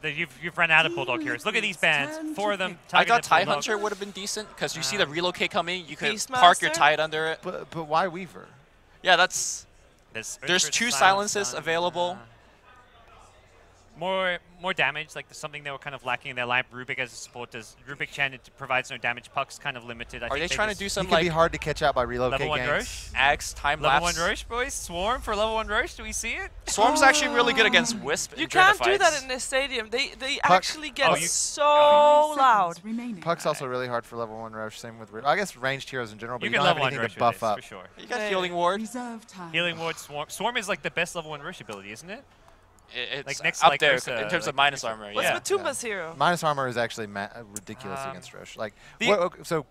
You've run out of Bulldog heroes. Look at these bands. 4 of them. I thought Tie TIE Hunter would have been decent because you see the relocate coming. You could park your Tide under it. But why Weaver? Yeah, that's. There's 2 silences available. More damage, like something they were kind of lacking in their lineup. Rubik as a support does. Rubik Chen, it provides no damage. Puck's kind of limited. Are they trying to do some like... It can be hard to catch out by relocate level 1 ganks. Roche? Axe, time lapse. Level 1 Roche, boys. Swarm for level 1 Roche. Do we see it? Swarm's actually really good against Wisp. You can't do that in this stadium. They actually get so loud. Puck's also really hard for level 1 Roche. Same with, I guess, ranged heroes in general, but you can don't have level 1 anything Roche to buff up. for sure. You got Healing Ward. Healing Ward, Swarm. Swarm is like the best level 1 Roche ability, isn't it? It's like next up like there Ursa, in terms of minus armor. What's Matumba's hero? Minus armor is actually ridiculous against Roche. Like, so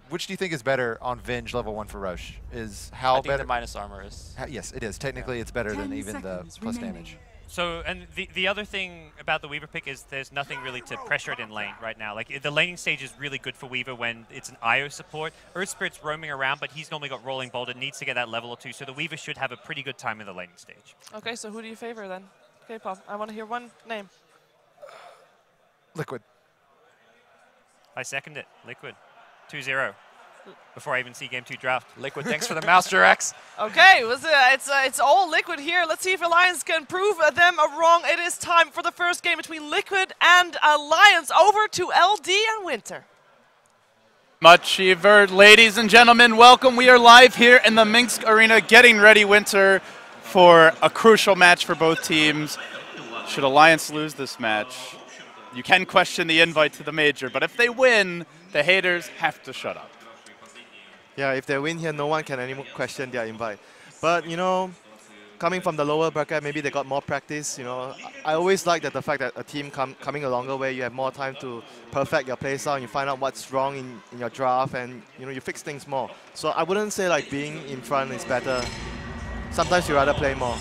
which do you think is better on Venge level 1 for Roche? Is how I think better? the minus armor is. Yes, it is. Technically, it's better than even the plus damage. So, and the other thing about the Weaver pick is there's nothing really to pressure it in lane right now. Like, the laning stage is really good for Weaver when it's an IO support. Earth Spirit's roaming around, but he's normally got Rolling Boulder, needs to get that level or 2, so the Weaver should have a pretty good time in the laning stage. Okay, so who do you favor then? Okay, Pop, I want to hear one name. Liquid. I second it. Liquid. 2-0. Before I even see Game 2 draft. Liquid, thanks for the mouse directs. Okay, it's all Liquid here. Let's see if Alliance can prove them wrong. It is time for the first game between Liquid and Alliance. Over to LD and Winter. Much Evered. Ladies and gentlemen, welcome. We are live here in the Minsk Arena getting ready, Winter, for a crucial match for both teams. Should Alliance lose this match, you can question the invite to the major, but if they win, the haters have to shut up. Yeah, if they win here, no one can anymore question their invite. But, you know, coming from the lower bracket, maybe they got more practice. You know, I always like that the fact that a team coming a longer way, you have more time to perfect your playstyle, and you find out what's wrong in your draft, and, you know, you fix things more. So I wouldn't say, like, being in front is better. Sometimes you rather play more.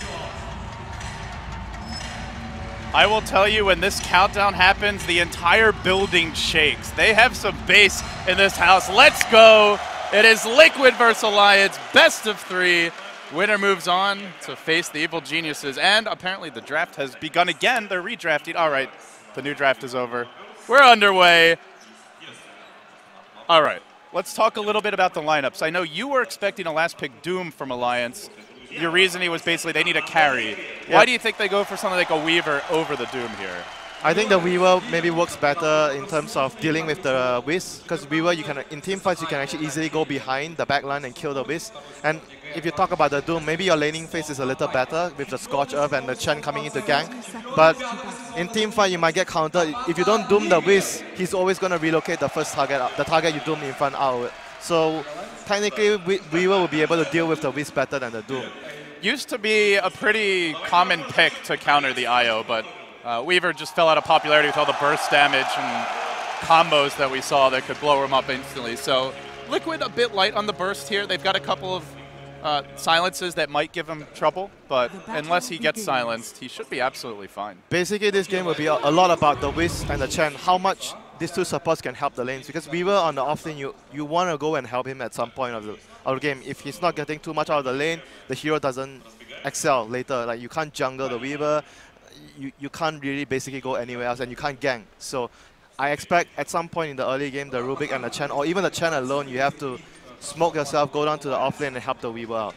I will tell you, when this countdown happens, the entire building shakes. They have some bass in this house. Let's go. It is Liquid versus Alliance, best of 3. Winner moves on to face the Evil Geniuses, and apparently the draft has begun again. They're redrafting. All right, the new draft is over. We're underway. All right, let's talk a little bit about the lineups. I know you were expecting a last pick Doom from Alliance. Your reasoning was basically they need a carry. Why do you think they go for something like a Weaver over the Doom here? I think the Weaver maybe works better in terms of dealing with the Wisp, because Weaver, you can, in team fights, you can actually easily go behind the backline and kill the Wisp. And if you talk about the Doom, maybe your laning phase is a little better with the Scorch Earth and the Chen coming into gank. But in team fight, you might get countered. If you don't Doom the Wisp, he's always going to relocate the first target, the target you Doom in front out. So technically, Weaver will be able to deal with the Wisp better than the Doom. Used to be a pretty common pick to counter the IO, but Weaver just fell out of popularity with all the burst damage and combos that we saw that could blow him up instantly. So Liquid a bit light on the burst here. They've got a couple of silences that might give him trouble, but unless he gets silenced, he should be absolutely fine. Basically, this game will be a lot about the Wisp and the Chen, how much these two supports can help the lanes. Because Weaver on the off lane, you want to go and help him at some point of the game. If he's not getting too much out of the lane, the hero doesn't excel later. Like, you can't jungle the Weaver. You can't really basically go anywhere else, and you can't gank. So I expect at some point in the early game, the Rubik and the Chen, or even the Chen alone, you have to smoke yourself, go down to the offlane and help the Weaver out.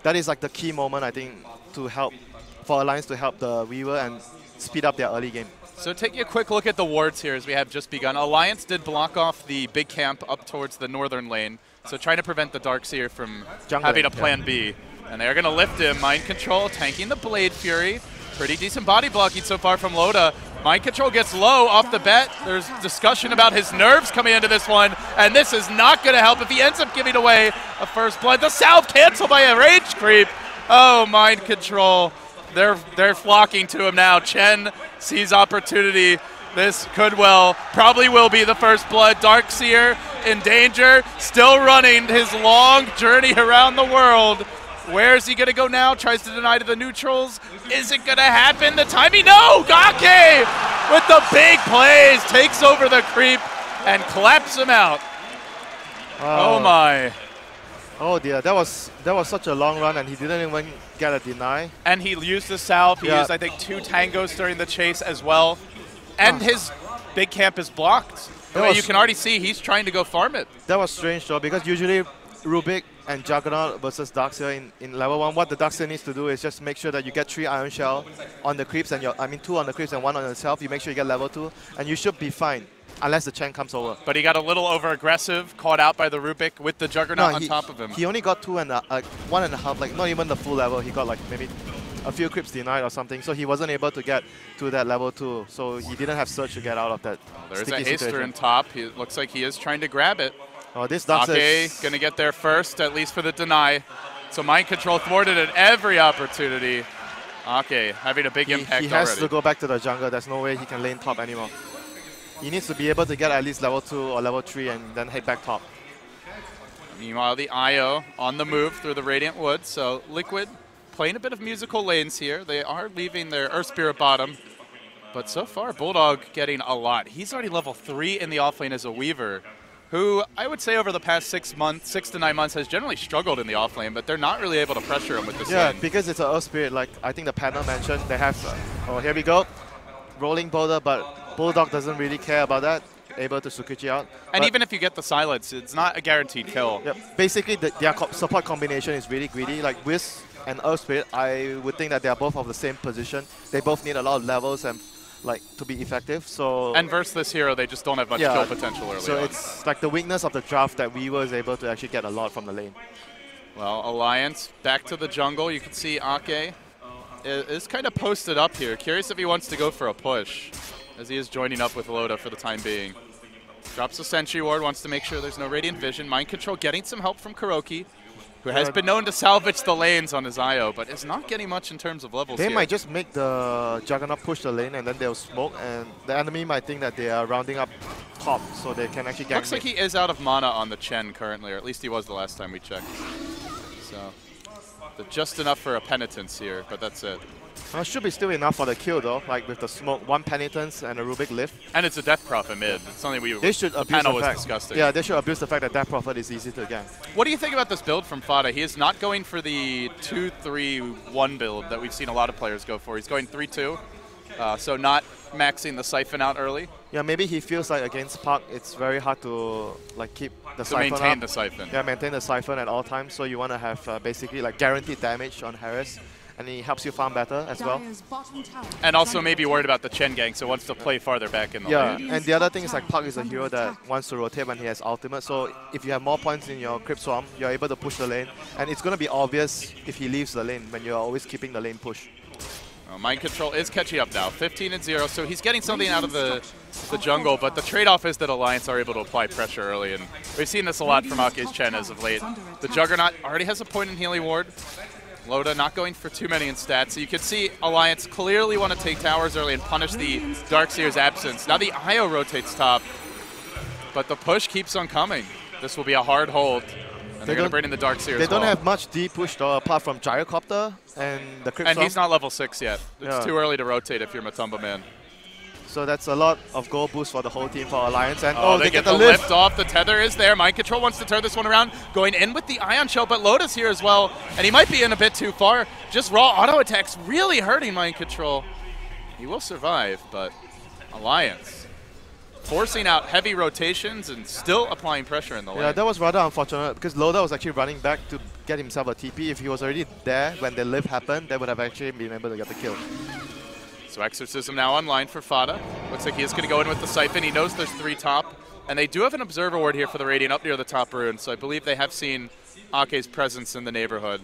That is like the key moment, I think, to help, for Alliance to help the Weaver and speed up their early game. So taking a quick look at the wards here as we have just begun. Alliance did block off the big camp up towards the northern lane, so trying to prevent the Darkseer from having a plan B. And they're going to lift him. Mind Control tanking the Blade Fury. Pretty decent body blocking so far from Loda. Mind Control gets low off the bat. There's discussion about his nerves coming into this one, and this is not going to help if he ends up giving away a first blood. The salve canceled by a rage creep. Oh, Mind Control. They're flocking to him now. Chen sees opportunity. This could probably will be the first blood. Darkseer in danger, still running his long journey around the world. Where is he going to go now? Tries to deny to the neutrals. Is it going to happen? The timing? No! Gake with the big plays takes over the creep and claps him out. Oh my. Oh dear, that was such a long run, and he didn't even get a deny. And he used the salve. He used, I think, 2 tangos during the chase as well. And his big camp is blocked. You can already see he's trying to go farm it. That was strange though, because usually Rubik and Juggernaut versus Darkseer in level 1, what the Darkseer needs to do is just make sure that you get 3 Iron Shell on the creeps, and 2 on the creeps and 1 on yourself. You make sure you get level 2, and you should be fine, unless the Chen comes over. But he got a little over-aggressive, caught out by the Rubik with the Juggernaut on top of him. He only got 1.5, like not even the full level. He got like maybe a few creeps denied or something, so he wasn't able to get to that level 2. So he didn't have Surge to get out of that. There's an Aster in top. It looks like he is trying to grab it. Oh, this Darkseer going to get there first, at least for the deny. So Mind Control thwarted at every opportunity. Ake having a big impact already. He has to go back to the jungle. There's no way he can lane top anymore. He needs to be able to get at least level 2 or level 3 and then head back top. Meanwhile, the IO on the move through the Radiant Woods. So Liquid playing a bit of musical lanes here. They are leaving their Earth Spirit bottom. But so far, Bulldog getting a lot. He's already level 3 in the offlane as a Weaver, who I would say over the past 6 to 9 months has generally struggled in the offlane, but they're not really able to pressure him with this lane. Because it's an Earth Spirit, like I think the panel mentioned, they have, oh, here we go. Rolling boulder, but Bulldog doesn't really care about that. Able to Sukuchi out. And even if you get the silence, it's not a guaranteed kill. Yep. Basically, their support combination is really greedy. Like Wiz and Earth Spirit, I would think that they are both of the same position. They both need a lot of levels and like to be effective. So and versus this hero, they just don't have much kill potential early So on. it's like the weakness of the draft that we was able to actually get a lot from the lane. Well, Alliance back to the jungle. You can see Ake is kind of posted up here. Curious if he wants to go for a push, as he is joining up with Loda for the time being. Drops a Sentry Ward, wants to make sure there's no Radiant Vision. Mind Control getting some help from Kuroki, who has been known to salvage the lanes on his IO, but is not getting much in terms of levels They here. might just make the Juggernaut push the lane and then they'll smoke, and the enemy might think that they are rounding up top, so they can actually gank. Looks like he is out of mana on the Chen currently, or at least he was the last time we checked. So, just enough for a penitence here, but that's it. Should be still enough for the kill though, like with the smoke, 1 penitence and a Rubik lift. And it's a Death Prophet mid. It's something they should the abuse panel the was fact. disgusting. Yeah, they should abuse the fact that Death Prophet is easy to gank. What do you think about this build from Fada? He is not going for the 2-3-1 build that we've seen a lot of players go for. He's going 3-2, so not maxing the Siphon out early. Yeah, maybe he feels like against Park, it's very hard to like keep the Siphon maintain up. the Siphon. Yeah, maintain the Siphon at all times. So you want to have basically like guaranteed damage on Harris, and he helps you farm better as well. And also maybe worried about the Chen gang, so wants to play farther back in the lane. Yeah, and the other thing is like Park is a hero that wants to rotate when he has ultimate. So if you have more points in your Crypt Swarm, you're able to push the lane, and it's going to be obvious if he leaves the lane when you're always keeping the lane push. Mind Control is catching up now, 15-0, so he's getting something out of the jungle, but the trade-off is that Alliance are able to apply pressure early, and we've seen this a lot from Ake's Chen as of late. The Juggernaut already has a point in Healing Ward. Loda not going for too many in stats, so you can see Alliance clearly want to take towers early and punish the Darkseer's absence. Now the IO rotates top, but the push keeps on coming. This will be a hard hold. And they're going to bring in the Darkseer They as well. don't have much D push though, apart from Gyrocopter and the Crypt And Swarm. he's not level 6 yet. It's too early to rotate if you're Matumba man. So that's a lot of goal boost for the whole team for Alliance. And they get the lift off. The tether is there. Mind Control wants to turn this one around. Going in with the Ion Shell, but Loda's here as well. And he might be in a bit too far. Just raw auto attacks really hurting Mind Control. He will survive, but Alliance forcing out heavy rotations and still applying pressure in the lane. Yeah, that was rather unfortunate because Loda was actually running back to get himself a TP. If he was already there when the lift happened, they would have actually been able to get the kill. So Exorcism now online for Fada. Looks like he is going to go in with the Siphon. He knows there's 3 top. And they do have an Observer Ward here for the Radiant up near the top rune. So I believe they have seen Ake's presence in the neighborhood.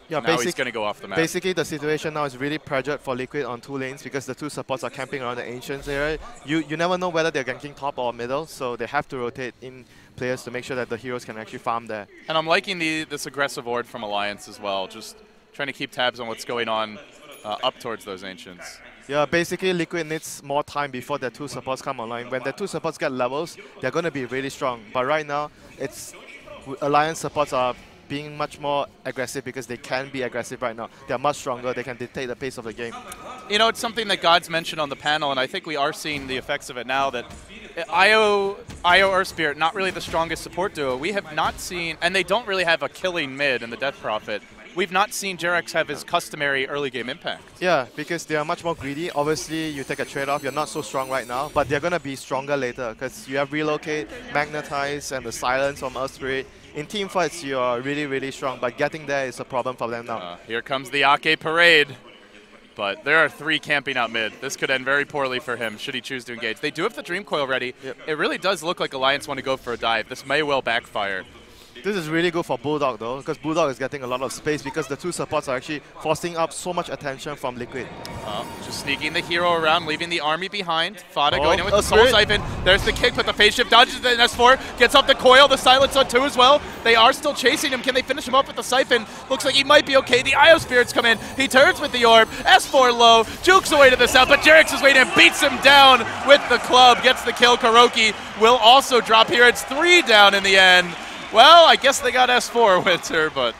Yeah, now he's going to go off the map. Basically, the situation now is really pressured for Liquid on 2 lanes because the 2 supports are camping around the Ancients area. You never know whether they're ganking top or middle, so they have to rotate in players to make sure that the heroes can actually farm there. And I'm liking this aggressive ward from Alliance as well, just trying to keep tabs on what's going on up towards those Ancients. Yeah, basically Liquid needs more time before their 2 supports come online. When their 2 supports get levels, they're going to be really strong. But right now, Alliance supports are being much more aggressive because they can be aggressive right now. They're much stronger. They can dictate the pace of the game. You know, it's something that God's mentioned on the panel, and I think we are seeing the effects of it now, that IO Earth Spirit, not really the strongest support duo. We have not seen, and they don't really have a killing mid in the Death Prophet. we've not seen Jerax have his customary early game impact. Yeah, because they are much more greedy. Obviously, you take a trade-off. You're not so strong right now, but they're going to be stronger later because you have Relocate, Magnetize, and the Silence from Earth Spirit. In team fights, you're really, really strong, but getting there is a problem for them now. Here comes the Ake Parade. But there are 3 camping out mid. This could end very poorly for him should he choose to engage. They do have the Dream Coil ready. Yep. It really does look like Alliance want to go for a dive. This may well backfire. This is really good for Bulldog though, because Bulldog is getting a lot of space because the 2 supports are actually forcing up so much attention from Liquid. Just sneaking the hero around, leaving the army behind. Fada going in with the Soul Siphon. There's the kick, but the phase shift dodges the S4, gets off the coil, the silence on 2 as well. They are still chasing him. Can they finish him off with the Siphon? Looks like he might be okay. The Io Spirits come in. He turns with the orb. S4 low, jukes away to the south, but Jerax is waiting and beats him down with the club. Gets the kill. Kuroki will also drop here. It's 3 down in the end. Well, I guess they got S4 with her, but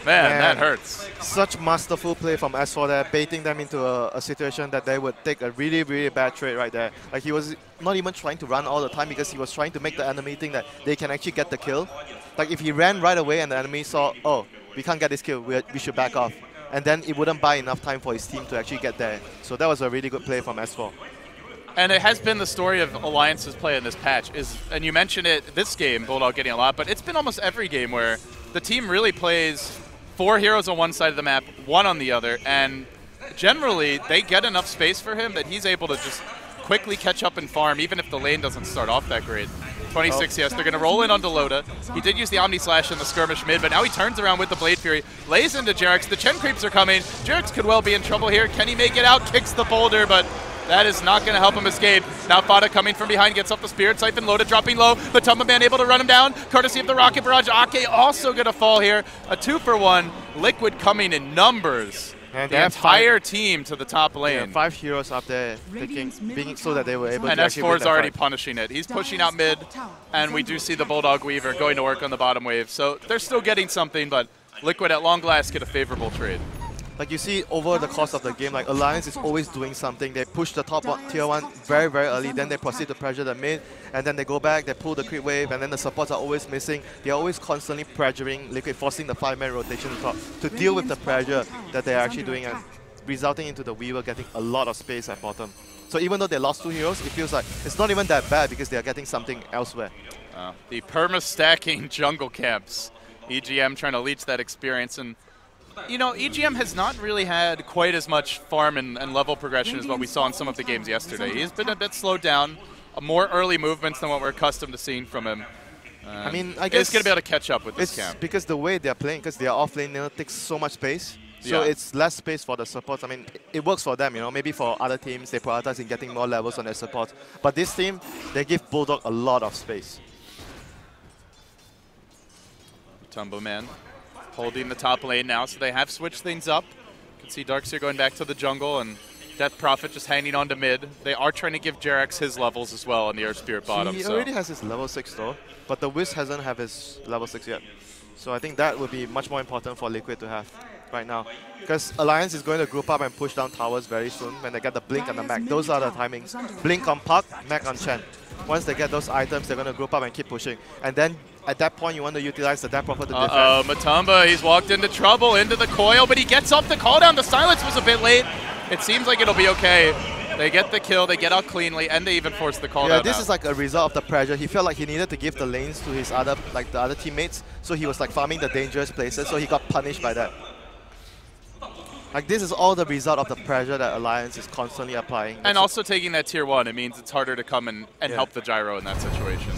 man, that hurts. Such masterful play from S4 there, baiting them into a situation that they would take a really, really bad trade right there. Like he was not even trying to run all the time because he was trying to make the enemy think that they can actually get the kill. Like if he ran right away and the enemy saw, oh, we can't get this kill, we should back off. And then it wouldn't buy enough time for his team to actually get there. So that was a really good play from S4. And it has been the story of Alliance's play in this patch. And you mentioned it this game, Bulldog getting a lot, but it's been almost every game where the team really plays 4 heroes on one side of the map, 1 on the other, and generally they get enough space for him that he's able to just quickly catch up and farm, even if the lane doesn't start off that great. 26, yes, they're going to roll in on Dota. He did use the Omni Slash in the skirmish mid, but now he turns around with the Blade Fury, lays into Jerax. The Chen creeps are coming. Jerax could well be in trouble here. Can he make it out? Kicks the boulder, but that is not going to help him escape. Now Fada coming from behind, gets off the Spirit Siphon, Loda dropping low, but Tumbaman able to run him down, courtesy of the Rocket Barrage. Ake also going to fall here. A 2-for-1. Liquid coming in numbers. And the entire team to the top lane. Yeah, 5 heroes up there, being so that they were able to actually S4 is already punishing it. He's pushing out mid, and we do see the Bulldog Weaver going to work on the bottom wave. So they're still getting something, but Liquid at long last get a favorable trade. Like you see over the course of the game, like Alliance is always doing something. They push the top tier 1 very, very early, then they proceed to pressure the mid, and then they go back, they pull the creep wave, and then the supports are always missing. They're always constantly pressuring Liquid, forcing the 5-man rotation to top to deal with the pressure that they're actually doing, and resulting into the Weaver getting a lot of space at bottom. So even though they lost 2 heroes, it feels like it's not even that bad because they're getting something elsewhere. The perma-stacking jungle camps. EGM trying to leech that experience, and you know, EGM has not really had quite as much farm and level progression as what we saw in some of the games yesterday. He's been a bit slowed down, more early movements than what we're accustomed to seeing from him. I mean, I guess he's going to be able to catch up with this camp. Because the way they're playing, because their off-lane takes so much space, so it's less space for the supports. I mean, it works for them, you know. Maybe for other teams, they prioritize in getting more levels on their support. But this team, they give Bulldog a lot of space. Tumboman holding the top lane now, so they have switched things up. You can see Darkseer going back to the jungle, and Death Prophet just hanging on to mid. They are trying to give Jerax his levels as well on the Earth Spirit bottom. He already has his level 6 though, but the Wisp hasn't have his level 6 yet. So I think that would be much more important for Liquid to have right now. Because Alliance is going to group up and push down towers very soon when they get the Blink and the Mac. Those are the timings. Blink on Puck, Mac on Chen. Once they get those items, they're going to group up and keep pushing. And then at that point, you want to utilize the Death Prophet to defend. Matumba, he's walked into trouble, into the coil, but he gets off the call down. The silence was a bit late. It seems like it'll be okay. They get the kill, they get out cleanly, and they even force the call down. Yeah, this is like a result of the pressure. He felt like he needed to give the lanes to his other, like the other teammates, so he was like farming the dangerous places, so he got punished by that. Like this is all the result of the pressure that Alliance is constantly applying. And also taking that tier 1, it means it's harder to come and help the gyro in that situation.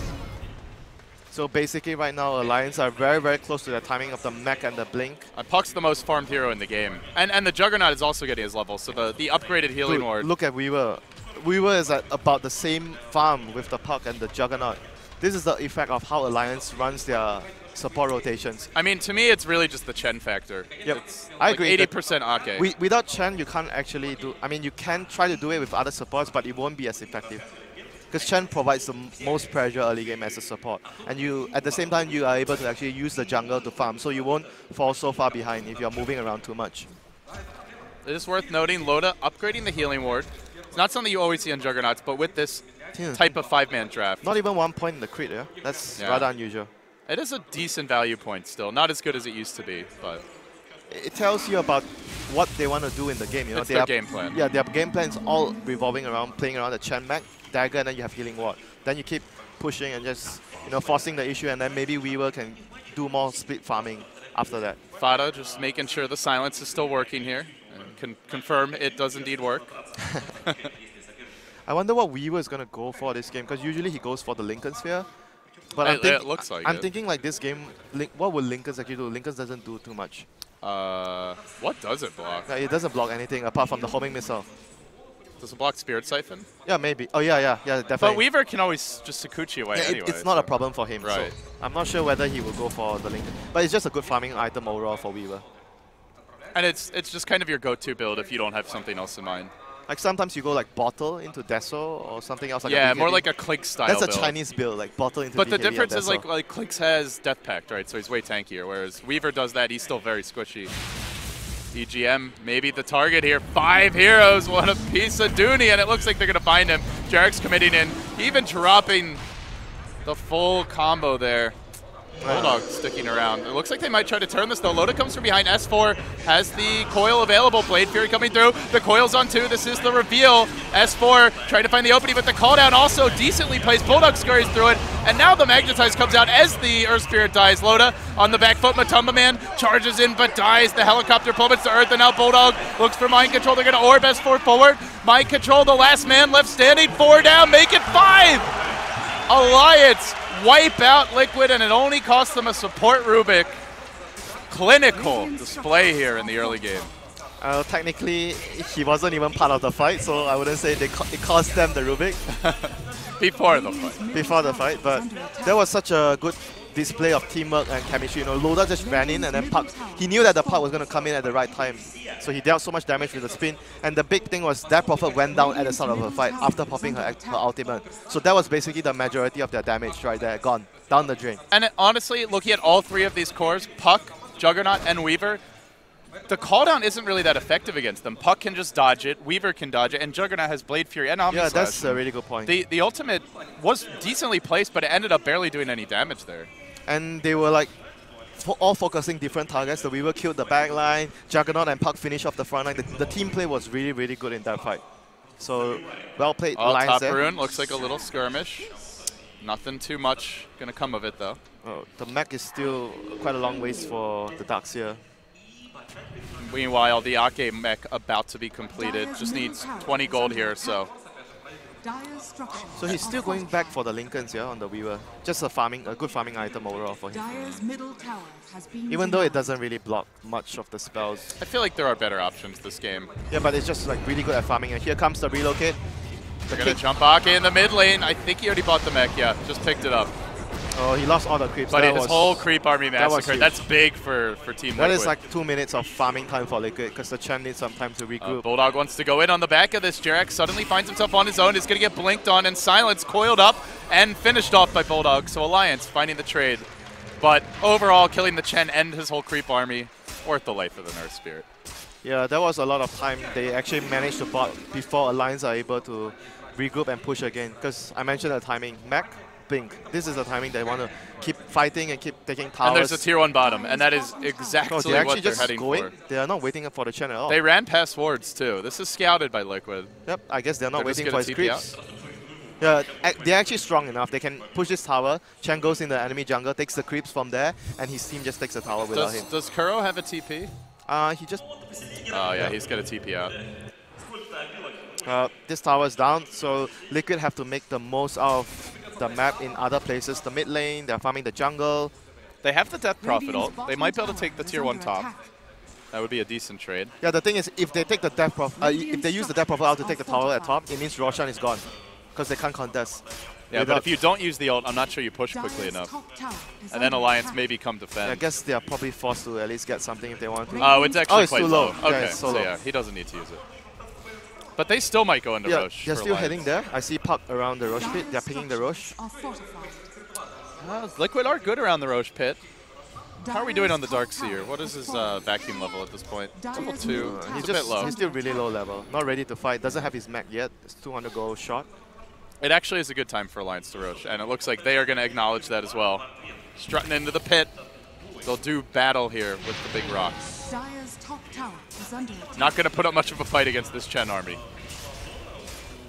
So basically right now, Alliance are very, very close to the timing of the mech and the blink. Puck's the most farmed hero in the game. And the Juggernaut is also getting his level, so the upgraded healing ward. Look at Weaver. Weaver is at about the same farm with the Puck and the Juggernaut. This is the effect of how Alliance runs their support rotations. I mean, to me, it's really just the Chen factor. Yep, it's I like agree. 80% Ake. Without Chen, you can't actually do... I mean, you can try to do it with other supports, but it won't be as effective. Because Chen provides the most pressure early game as a support. And you, at the same time, you are able to actually use the jungle to farm, so you won't fall so far behind if you're moving around too much. It is worth noting, Loda upgrading the healing ward. It's not something you always see on Juggernauts, but with this type of 5-man draft. Not even 1 point in the crit, yeah? That's rather unusual. It is a decent value point still. Not as good as it used to be, but... it tells you about what they want to do in the game. You know, it's their game plan. Yeah, their game plan is all revolving around playing around the Chen Mac, Dagger, and then you have Healing Ward. Then you keep pushing and just, you know, forcing the issue, and then maybe Weaver can do more split farming after that. Fada just making sure the silence is still working here. And can confirm it does indeed work. I wonder what Weaver is going to go for this game, because usually he goes for the Lincoln Sphere. But it looks like I'm thinking like this game, what will Lincolns actually do? Lincolns doesn't do too much. What does it block? It doesn't block anything apart from the homing missile. Does it block Spirit Siphon? Yeah, maybe. Oh, yeah, definitely. But Weaver can always just Sakuchi away anyway. It's not a problem for him. Right. So I'm not sure whether he will go for the Lincoln. But it's just a good farming item overall for Weaver. And it's just kind of your go-to build if you don't have something else in mind. Like sometimes you go like Bottle into Deso or something else. Like yeah, more like a Click style That's build. a Chinese build, like Bottle into But the BKB difference is Deso. like Clicks has Death Pact, right? So he's way tankier, whereas Weaver does that, he's still very squishy. EGM, maybe the target here. 5 heroes want a piece of Dooney, and it looks like they're going to find him. Jarek's committing in, even dropping the full combo there. Bulldog sticking around. It looks like they might try to turn this, though. Loda comes from behind. S4 has the coil available. Blade Fury coming through. The coil's on 2. This is the reveal. S4 trying to find the opening, but the call down also decently placed. Bulldog scurries through it, and now the Magnetize comes out as the Earth Spirit dies. Loda on the back foot. Matumba Man charges in, but dies. The helicopter plummets to Earth, and now Bulldog looks for Mind Control. They're going to orb S4 forward. Mind Control, the last man left standing. 4 down, make it 5! Alliance wipe out Liquid, and it only cost them a support Rubik. Clinical display here in the early game. Technically, he wasn't even part of the fight, so I wouldn't say it cost them the Rubik. Before the fight. Before the fight, but there was such a good display of teamwork and chemistry. You know, Loda just ran in and then Puck. He knew that the Puck was going to come in at the right time, so he dealt so much damage with the spin. And the big thing was that Prophet went down at the start of her fight after popping her ultimate. So that was basically the majority of their damage right there, gone down the drain. And honestly, looking at all 3 of these cores, Puck, Juggernaut, and Weaver, the cooldown isn't really that effective against them. Puck can just dodge it, Weaver can dodge it, and Juggernaut has Blade Fury and Omni Slash. Yeah, that's a really good point. The ultimate was decently placed, but it ended up barely doing any damage there. And they were like all focusing different targets. The Weaver killed the back line, Juggernaut and Puck finished off the front line. The team play was really, really good in that fight. So, well played Lions top there. rune, looks like a little skirmish. Nothing too much going to come of it, though. Oh, the mech is still quite a long ways for the Darkseer. Meanwhile, the Ake mech about to be completed. Just needs 20 gold here, so. So he's still going back for the Lincolns, yeah, on the Weaver. Just a good farming item overall for him. Even though it doesn't really block much of the spells. I feel like there are better options this game. Yeah, but it's just like really good at farming. And here comes the relocate. They're going to jump Ake in the mid lane. I think he already bought the mech, yeah, just picked it up. Oh, he lost all the creeps. But his whole creep army massacred. That's big for Team Liquid. That is like 2 minutes of farming time for Liquid, because the Chen needs some time to regroup. Bulldog wants to go in on the back of this. Jarek suddenly finds himself on his own. He's going to get blinked on, and Silence coiled up and finished off by Bulldog. So Alliance finding the trade. But overall, killing the Chen and his whole creep army, worth the life of the Earth Spirit. Yeah, there was a lot of time they actually managed to bot before Alliance are able to regroup and push again. Because I mentioned the timing. Mac, Blink. This is the timing they want to keep fighting and keep taking towers. And there's a tier 1 bottom, and that is exactly what they're heading for. They are not waiting for the Chen at all. They ran past wards too. This is scouted by Liquid. Yep, I guess they're not waiting for his creeps. Yeah, they're actually strong enough. They can push this tower. Chen goes in the enemy jungle, takes the creeps from there, and his team just takes the tower without him. Does Kuro have a TP? He just... Oh yeah, he's got a TP out. This tower is down, so Liquid have to make the most of the map in other places. The mid lane, they're farming the jungle. They have the Death Prophet ult. They might be able to take the tier 1 top. That would be a decent trade. Yeah, the thing is, if they take the Death Prophet, if they use the Death Prophet out to take the tower at top, it means Roshan is gone, because they can't contest. Yeah, but if you don't use the ult, I'm not sure you push quickly enough. And then Alliance maybe come defend. Yeah, I guess they are probably forced to at least get something if they want to. Oh, it's actually quite too low. Okay, Yeah, so yeah, he doesn't need to use it. But they still might go into Roche. They're still heading there. I see Puck around the Roche pit. They're picking the Roche. Liquid are good around the Roche pit. How are we doing on the Darkseer? What is his vacuum level at this point? Level 2. He's a bit low. He's still really low level. Not ready to fight. Doesn't have his mech yet. It's 200 gold shot. It actually is a good time for Alliance to Roche, and it looks like they are going to acknowledge that as well. Strutting into the pit. They'll do battle here with the big rock. Not going to put up much of a fight against this Chen army.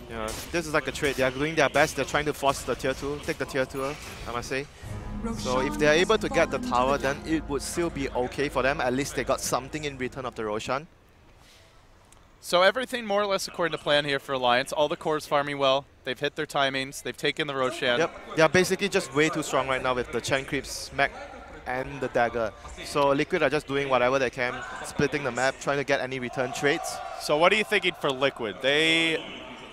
Yeah, this is like a trade. They are doing their best. They're trying to force the tier 2, take the tier 2, I must say. So if they're able to get the tower, then it would still be okay for them. At least they got something in return of the Roshan. So everything more or less according to plan here for Alliance. All the cores farming well. They've hit their timings. They've taken the Roshan. Yep, they are basically just way too strong right now with the Chen creeps, mech, and the dagger. So Liquid are just doing whatever they can, splitting the map, trying to get any return trades. So what are you thinking for Liquid? They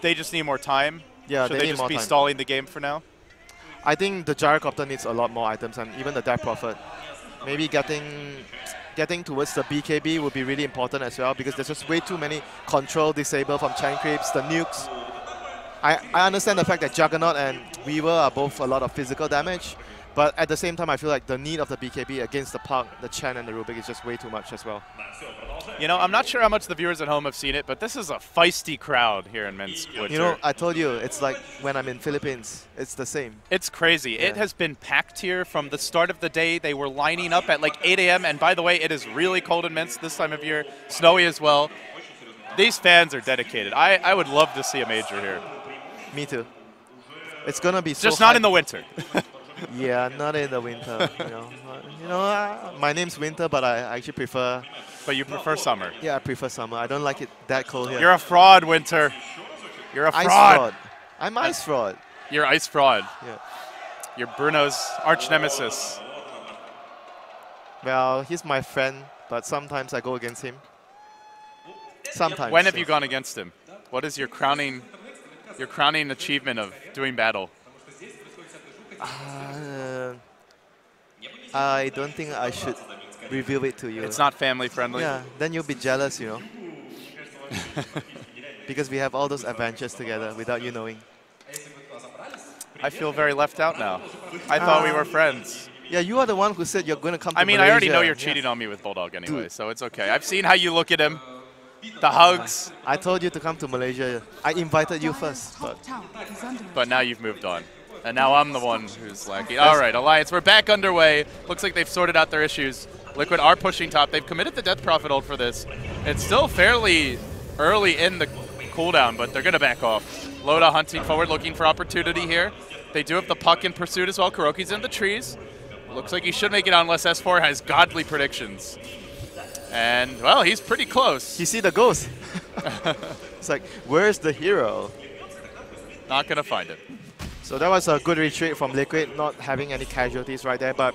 just need more time? Yeah, Should they they need just more be time. stalling the game for now? I think the Gyrocopter needs a lot more items, and even the Death Prophet. Maybe getting towards the BKB would be really important as well, because there's just way too many control disable from Chen creeps, the nukes. I understand the fact that Juggernaut and Weaver are both a lot of physical damage, but at the same time I feel like the need of the BKB against the Puck, the Chen and the Rubik is just way too much as well. You know, I'm not sure how much the viewers at home have seen it, but this is a feisty crowd here in Minsk. You know, I told you, it's like when I'm in Philippines, it's the same. It's crazy. Yeah. It has been packed here from the start of the day. They were lining up at like 8 a.m. And by the way, it is really cold in Minsk this time of year, snowy as well. These fans are dedicated. I would love to see a major here. Me too. It's gonna be so Just not in the winter. Yeah, not in the winter. My name's Winter, but I actually prefer. But you prefer summer. Yeah, I prefer summer. I don't like it that cold here. You're a fraud, Winter. You're a ice fraud. I'm ice fraud. You're ice fraud. Yeah. You're Bruno's arch nemesis. Well, he's my friend, but sometimes I go against him. Sometimes. When have you gone against him? What is your crowning achievement of doing battle? I don't think I should reveal it to you. It's not family friendly. Yeah, then you'll be jealous, because we have all those adventures together without you knowing. I feel very left out now. I thought we were friends. Yeah, you are the one who said you're going to come to Malaysia. I already know you're cheating on me with Bulldog anyway, Dude. so it's okay. I've seen how you look at him. The hugs. I told you to come to Malaysia. I invited you first, but now you've moved on. And now I'm the one who's lacking. All right, Alliance, we're back underway. Looks like they've sorted out their issues. Liquid are pushing top. They've committed the Death Prophet ult for this. It's still fairly early in the cooldown, but they're going to back off. Loda hunting forward, looking for opportunity here. They do have the Puck in pursuit as well. Kuroki's in the trees. Looks like he should make it on unless S4 has godly predictions. And, well, he's pretty close. You see the ghost. It's like, where's the hero? Not going to find it. So that was a good retreat from Liquid, not having any casualties right there, but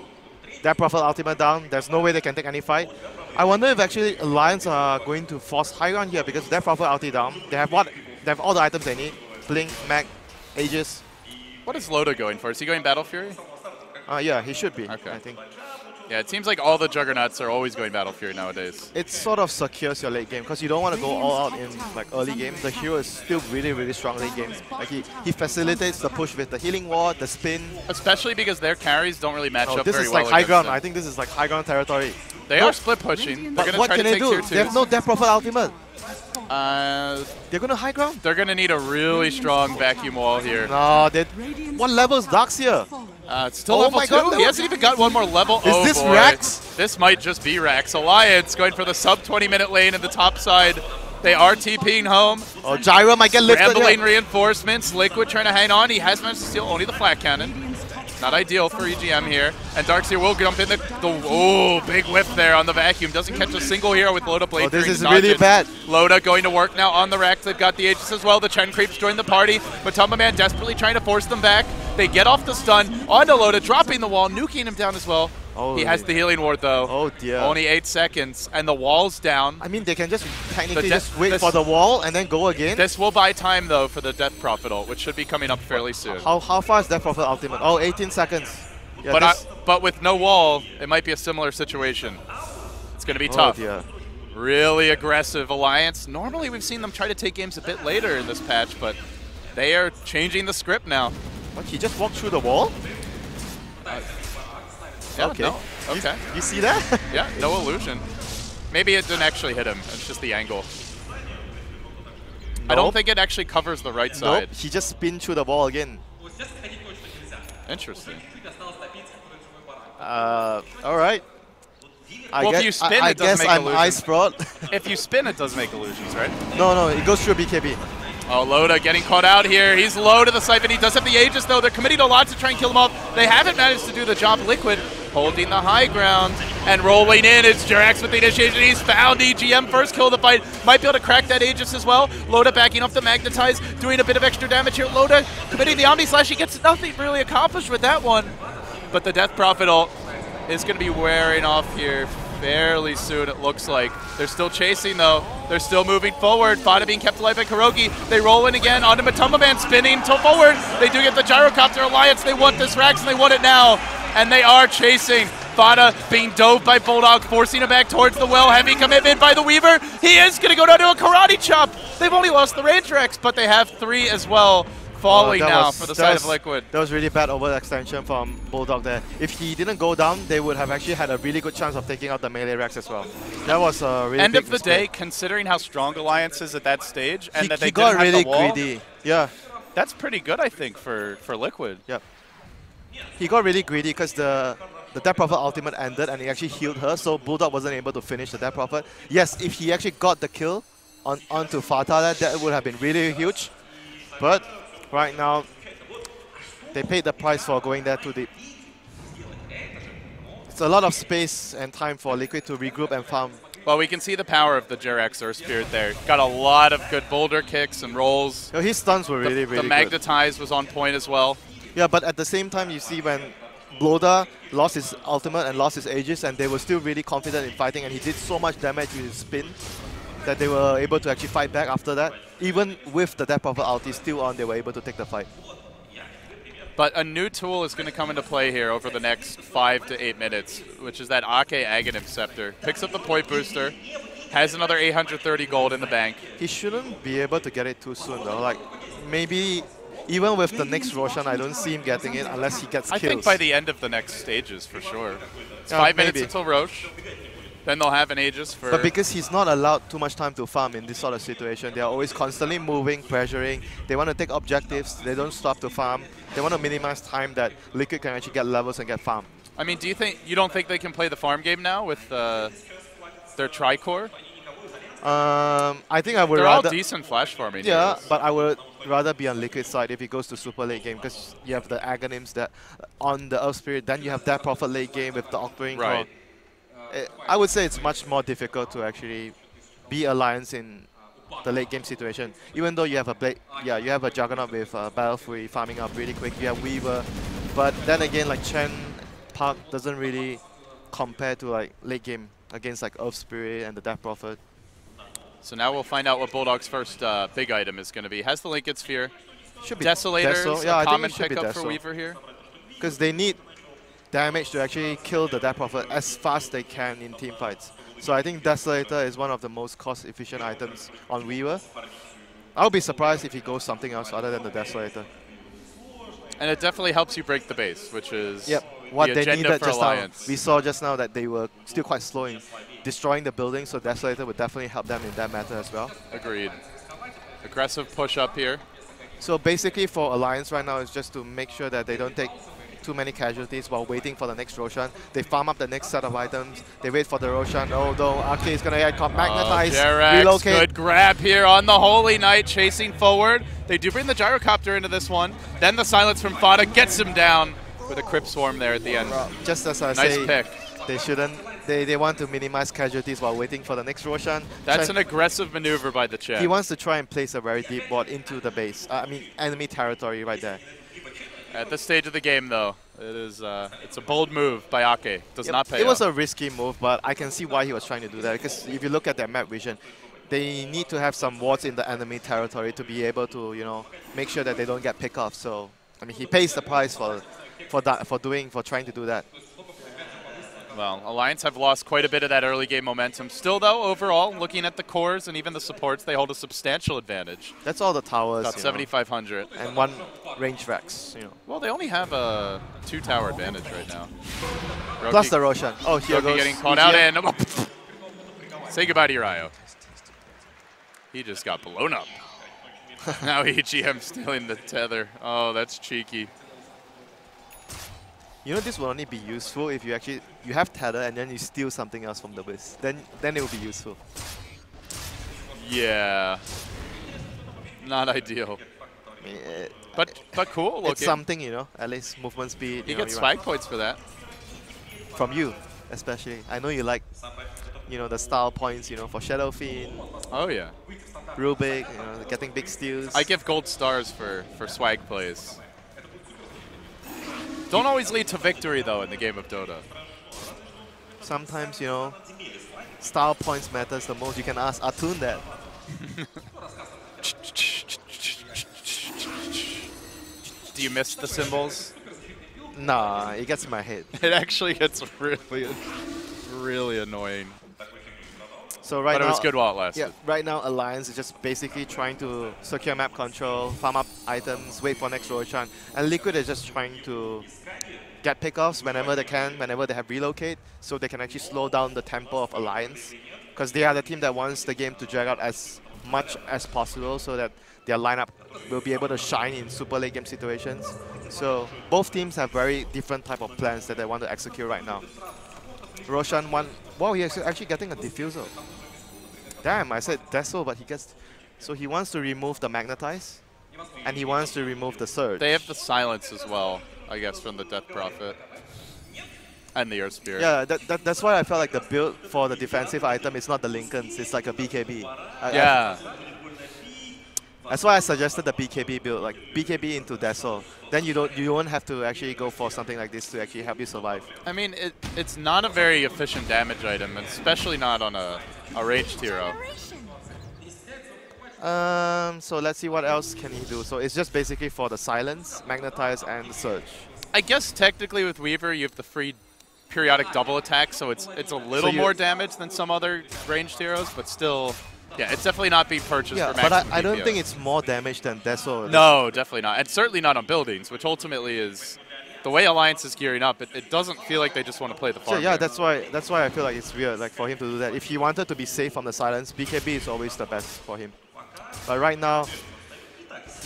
that Prophet ultimate down, there's no way they can take any fight. I wonder if actually Alliance are going to force high ground here, because that Prophet ulti down, they have all the items they need. Blink, Mag, Aegis. What is Loda going for? Is he going Battle Fury? Yeah, he should be, okay. I think. Yeah, it seems like all the Juggernauts are always going Battle Fury nowadays. It sort of secures your late game, because you don't want to go all out in like early game. The hero is still really, really strong late game. Like he facilitates the push with the healing ward, the spin. Especially because their carries don't really match up very well. This is like high ground. I think this is like high ground territory. They are split pushing. But what can they do? They have no Death Prophet ultimate. They're going to high ground? They're going to need a really strong vacuum wall here. No, what level is Darkseer? It's still level 2. God, he hasn't even got one more level. Is this boy. Rax? This might just be Rax. Alliance going for the sub 20-minute lane in the top side. They are TPing home. Oh, Gyro might get lifted. Scrambling reinforcements. Liquid trying to hang on. He has managed to steal only the flat cannon. Not ideal for EGM here. And Darkseer will jump in the big whiff there on the vacuum. Doesn't catch a single hero with Loda Blade. Oh, this is really bad. Loda going to work now on the Rax. They've got the Aegis as well. The Chen creeps join the party. But Tumba Man desperately trying to force them back. They get off the stun onto Loda, dropping the wall, nuking him down as well. Oh, he has the healing ward though. Oh dear. Only 8 seconds, and the wall's down. I mean, they can just technically just wait for the wall and then go again. This will buy time though for the Death Prophet ult, which should be coming up fairly soon. How far is Death Prophet ultimate? Oh, 18 seconds. Yeah, but with no wall, it might be a similar situation. It's going to be tough. Dear. Really aggressive Alliance. Normally we've seen them try to take games a bit later in this patch, but they are changing the script now. What, he just walked through the wall? Yeah, okay. No. Okay. You see that? Yeah, no illusion. Maybe it didn't actually hit him. It's just the angle. Nope. I don't think it actually covers the right side. Nope. He just spin through the wall again. Interesting. All right. If you spin, it doesn't make I'm illusions. Ice Fraud. If you spin, it does make illusions, right? No, it goes through BKB. Oh, Loda getting caught out here. He's low to the Siphon. He does have the Aegis, though. They're committing a lot to try and kill him off. They haven't managed to do the job. Liquid holding the high ground and rolling in. It's Jerax with the initiation. He's found EGM. First kill of the fight. Might be able to crack that Aegis as well. Loda backing off the Magnetize, doing a bit of extra damage here. Loda committing the Omni Slash. He gets nothing really accomplished with that one. But the Death Prophet ult is going to be wearing off here fairly soon, it looks like. They're still chasing, though. They're still moving forward. Fada being kept alive by Kurogi. They roll in again onto Matumba Man, spinning to forward. They do get the Gyrocopter Alliance. They want this Rax, and they want it now. And they are chasing. Fada being dove by Bulldog, forcing him back towards the well. Heavy commitment by the Weaver. He is going to go down to a Karate Chop. They've only lost the Range Rex, but they have 3 as well. Falling now for the side of Liquid. That was really bad overextension from Bulldog there. If he didn't go down, they would have actually had a really good chance of taking out the melee Rex as well. That was a really End big of the day, considering how strong Alliance is at that stage, and that they got didn't really have the wall, greedy. Yeah. That's pretty good, I think, for Liquid. Yep. He got really greedy because the Death Prophet ultimate ended and he actually healed her, so Bulldog wasn't able to finish the Death Prophet. Yes, if he actually got the kill onto Fatah, that would have been really huge. But right now, they paid the price for going there too deep. It's a lot of space and time for Liquid to regroup and farm. Well, we can see the power of the Jerax Earth Spirit there. Got a lot of good boulder kicks and rolls. You know, his stuns were really good. The Magnetize was on point as well. Yeah, but at the same time, you see when Bloda lost his ultimate and lost his Aegis, and they were still really confident in fighting, and he did so much damage with his spin that they were able to actually fight back after that. Even with the Death Prophet ulti still on, they were able to take the fight. But a new tool is going to come into play here over the next 5 to 8 minutes, which is that Ake Aghanim Scepter. Picks up the point booster, has another 830 gold in the bank. He shouldn't be able to get it too soon, though. Like, maybe even with the next Roshan, I don't see him getting it unless he gets kills. I think by the end of the next stages, for sure. It's 5 minutes until Roche. Then they'll have an Aegis for... But because he's not allowed too much time to farm in this sort of situation, they are always constantly moving, pressuring. They want to take objectives. They don't stop to farm. They want to minimize time that Liquid can actually get levels and get farm. I mean, you don't think they can play the farm game now with their Tricore? I think I would They're rather... all decent flash farming. Yeah, heroes. but I would rather be on Liquid side if he goes to super late game, because you have the Aghanims that on the Earth Spirit, then you have that Prophet late game with the Octarine Right. Core. I would say it's much more difficult to actually be Alliance in the late game situation. Even though you have you have a Juggernaut with Battle Fury farming up really quick. You have Weaver, but then again, like Chen Park doesn't really compare to like late game against like Earth Spirit and the Death Prophet. So now we'll find out what Bulldog's first big item is going to be. Has the Linked Sphere. Should be Desolators, yeah, a common pickup for Weaver here. Because they need damage to actually kill the Death Prophet as fast as they can in team fights. So I think Desolator is one of the most cost-efficient items on Weaver. I'll be surprised if he goes something else other than the Desolator. And it definitely helps you break the base, which is what the they agenda needed for just Alliance. now. We saw just now that they were still quite slow in destroying the building, so Desolator would definitely help them in that matter as well. Agreed. Aggressive push up here. So basically for Alliance right now is just to make sure that they don't take too many casualties while waiting for the next Roshan. They farm up the next set of items. They wait for the Roshan. Although Ake is going to get magnetized, relocate. Good grab here on the Holy Knight, chasing forward. They do bring the Gyrocopter into this one. Then the silence from Fada gets him down with a Crypt Swarm there at the end. Just as I nice say, pick. They shouldn't. They want to minimize casualties while waiting for the next Roshan. That's an aggressive maneuver by the Chen. He wants to try and place a very deep ward into the base. I mean, enemy territory right there. At this stage of the game, though, it's a bold move by Ake. Does not pay It was off. a risky move, but I can see why he was trying to do that. Because if you look at their map vision, they need to have some wards in the enemy territory to be able to, you know, make sure that they don't get picked off. So, I mean, he pays the price for trying to do that. Well, Alliance have lost quite a bit of that early game momentum. Still, though, overall, looking at the cores and even the supports, they hold a substantial advantage. That's all the towers. About 7,500. And one range Rex, you know. Well, they only have a 2-tower advantage right now. Plus the Roshan. Oh, here goes getting caught out and say goodbye to your IO. He just got blown up. Now EGM stealing the tether. Oh, that's cheeky. You know, this will only be useful if you actually have tether and then you steal something else from the Wisp. Then it will be useful. Yeah. Not ideal. Yeah. But cool looking. It's something, you know, at least movement speed. You get swag points for that. From you, especially. I know you like, you know, the style points, you know, for Shadow Fiend. Oh yeah. Real big, you know, getting big steals. I give gold stars for swag plays. Don't always lead to victory though in the game of Dota. Sometimes, you know, style points matters the most. You can ask Atun that. Do you miss the symbols? Nah, it gets in my head. It actually gets really annoying. So right now, but it was good while it lasted. Yeah, right now Alliance is just basically trying to secure map control, farm up items, wait for next Roshan, and Liquid is just trying to get pickoffs whenever they can, whenever they have relocate, so they can actually slow down the tempo of Alliance, because they are the team that wants the game to drag out as much as possible, so that their lineup will be able to shine in super late game situations. So both teams have very different type of plans that they want to execute right now. Roshan won. Wow, he's actually getting a diffusal. Damn, I said Deso, but he gets. So he wants to remove the Magnetize, and he wants to remove the Surge. They have the Silence as well, I guess, from the Death Prophet. And the Earth Spirit. Yeah, that's why I felt like the build for the defensive item is not the Lincolns, it's like a BKB. Yeah. That's why I suggested the BKB build, like BKB into Deso. Then you won't have to actually go for something like this to actually help you survive. I mean, it's not a very efficient damage item, especially not on a ranged hero. So let's see what else can he do. So it's just basically for the Silence, Magnetize, and the Surge. I guess technically with Weaver you have the free periodic double attack, so it's a little more damage than some other ranged heroes, but still. Yeah, it's definitely not being purchased for maximum but I don't think it's more damage than Deso. No, definitely not. And certainly not on buildings, which ultimately is the way Alliance is gearing up. It doesn't feel like they just want to play the farm. Yeah, that's why I feel like it's weird, like for him to do that. If he wanted to be safe from the Silence, BKB is always the best for him. But right now,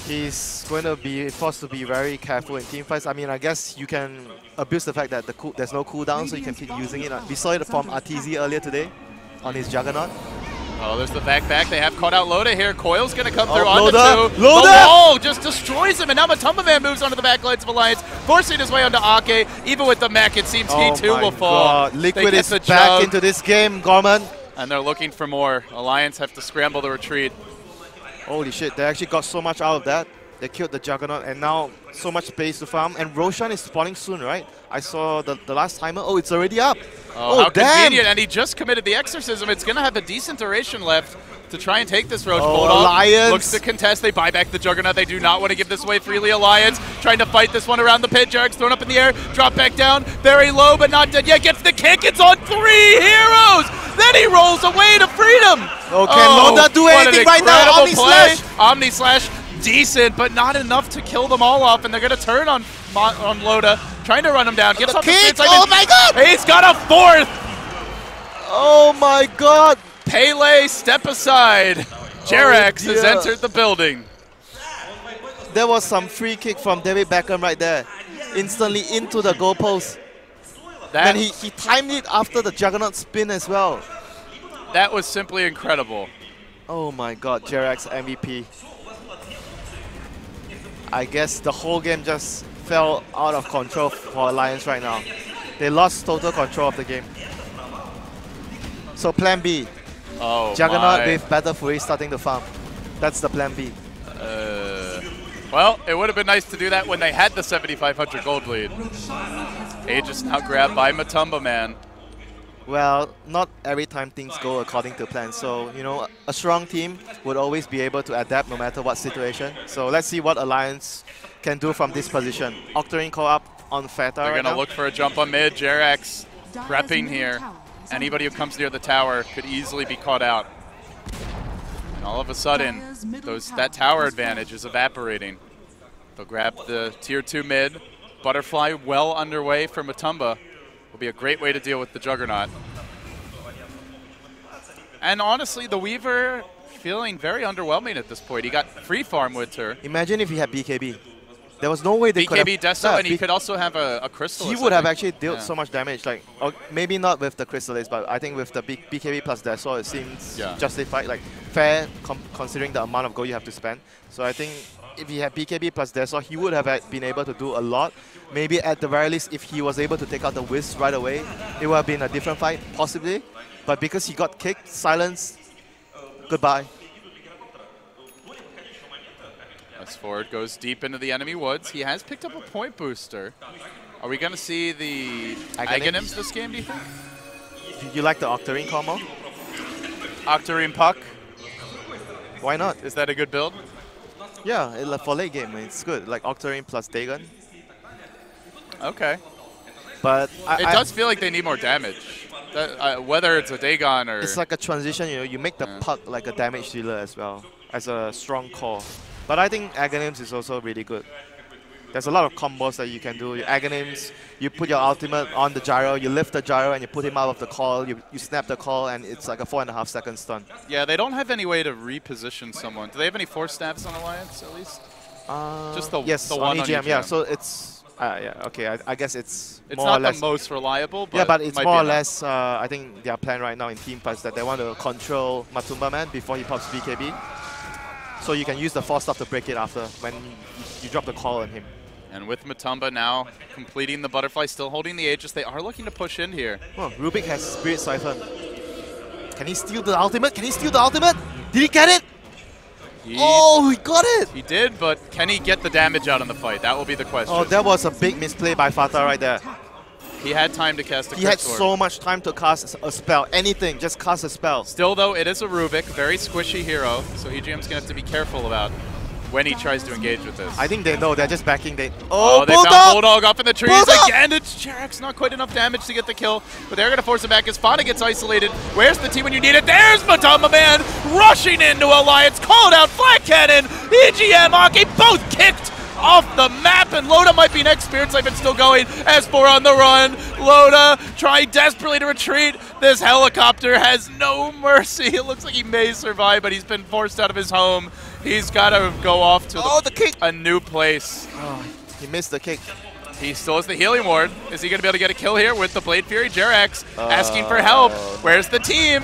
he's going to be forced to be very careful in teamfights. I mean, I guess you can abuse the fact that there's no cooldown, so you can keep using it. We saw it from Arteezy earlier today on his Juggernaut. Oh, there's the back. They have caught out Loda here. Coil's going to come through on Loda. the two. Loda! The wall just destroys him, and now Matumba Man moves onto the back lines of Alliance, forcing his way onto Ake. Even with the mech, it seems he too will fall. Liquid is back into this game, Gorman. And they're looking for more. Alliance have to scramble the retreat. Holy shit, they actually got so much out of that. They killed the Juggernaut, and now so much space to farm. And Roshan is spawning soon, right? I saw the last timer. Oh, it's already up. Oh, how damn. Convenient. And he just committed the Exorcism. It's going to have a decent duration left to try and take this Roach Bulldog. Alliance. Looks to contest. They buy back the Juggernaut. They do not want to give this away freely. Alliance trying to fight this one around the pit. Jarek's thrown up in the air. Drop back down. Very low, but not dead yet. Gets the kick. It's on 3 heroes. Then he rolls away to freedom. Oh, can Loda do anything right now? Omni Slash. Omni Slash. Decent, but not enough to kill them all off, and they're going to turn on Loda, trying to run him down. Gets off the kick. Oh my god! He's got a 4th! Oh my god! Pele, step aside. Jarex has entered the building. There was some free kick from David Beckham right there. Instantly into the goalpost. And he timed it after the Juggernaut spin as well. That was simply incredible. Oh my god, Jarex MVP. I guess the whole game just fell out of control for Alliance right now. They lost total control of the game. So plan B. Oh, Juggernaut with Battle Fury starting to farm. That's the plan B. Well, it would have been nice to do that when they had the 7,500 gold lead. Age is now grabbed by Matumba Man. Well, not every time things go according to plan. So, you know, a strong team would always be able to adapt no matter what situation. So let's see what Alliance can do from this position. Octarine co-op on Feta. They're going to look for a jump on mid. Jarex prepping here. Anybody who comes near the tower could easily be caught out. And all of a sudden, that tower advantage is evaporating. They'll grab the tier 2 mid. Butterfly well underway for Matumba. Will be a great way to deal with the Juggernaut. And honestly, the Weaver feeling very underwhelming at this point. He got free farm with her. Imagine if he had BKB. There was no way they could have... BKB Deso, and he could also have a Crystal. He would have actually dealt so much damage. Like maybe not with the Crystallis, but I think with the BKB plus Deso, it seems justified, like fair considering the amount of gold you have to spend. So I think if he had BKB plus Deso, he would have been able to do a lot. Maybe at the very least, if he was able to take out the Wisp right away, it would have been a different fight, possibly. But because he got kicked, silence, goodbye. S4 goes deep into the enemy woods. He has picked up a point booster. Are we going to see the Aghanims this game, do you think? You like the Octarine combo? Octarine Puck? Why not? Is that a good build? Yeah, for late game, it's good. Like Octarine plus Dagon. Okay. But it does feel like they need more damage. Whether it's a Dagon or... It's like a transition, you know, you make the Puck like a damage dealer as well, as a strong core. But I think Aghanims is also really good. There's a lot of combos that you can do. Aghanims, you put your ultimate on the gyro, you lift the gyro and you put him out of the call, you snap the call, and it's like a 4.5 second stun. Yeah, they don't have any way to reposition someone. Do they have any force staffs on Alliance, at least? Just the one on EGM. Yeah, so it's... okay, I guess it's more not or less the most reliable, but yeah, but it's more or less, I think their plan right now in Team Fight is that they want to control Matumba Man before he pops BKB. So you can use the force stuff to break it after when you drop the call on him. And with Matumba now completing the butterfly, still holding the Aegis, they are looking to push in here. Oh, Rubik has Spirit Siphon. Can he steal the ultimate? Can he steal the ultimate? Did he get it? He got it! He did, but can he get the damage out in the fight? That will be the question. Oh, that was a big misplay by Fata right there. He had time to cast a He had so much time to cast a spell. Anything, just cast a spell. Still, though, it is a Rubik, very squishy hero, so EGM's going to have to be careful about when he tries to engage with this. I think they know. They're just backing. They found Bulldog up in the trees again. It's Jarex, not quite enough damage to get the kill, but they're going to force it back as Fata gets isolated. Where's the team when you need it? There's Matumba Man rushing into Alliance, called out Flat Cannon. EGM, Aki, both kicked off the map, and Loda might be next. Spirit Siphon still going. S4 on the run. Loda trying desperately to retreat. This helicopter has no mercy. It looks like he may survive, but he's been forced out of his home. He's got to go off to the kick. A new place. Oh, he missed the kick. He still has the healing ward. Is he going to be able to get a kill here with the Blade Fury? Jarex asking for help. Where's the team?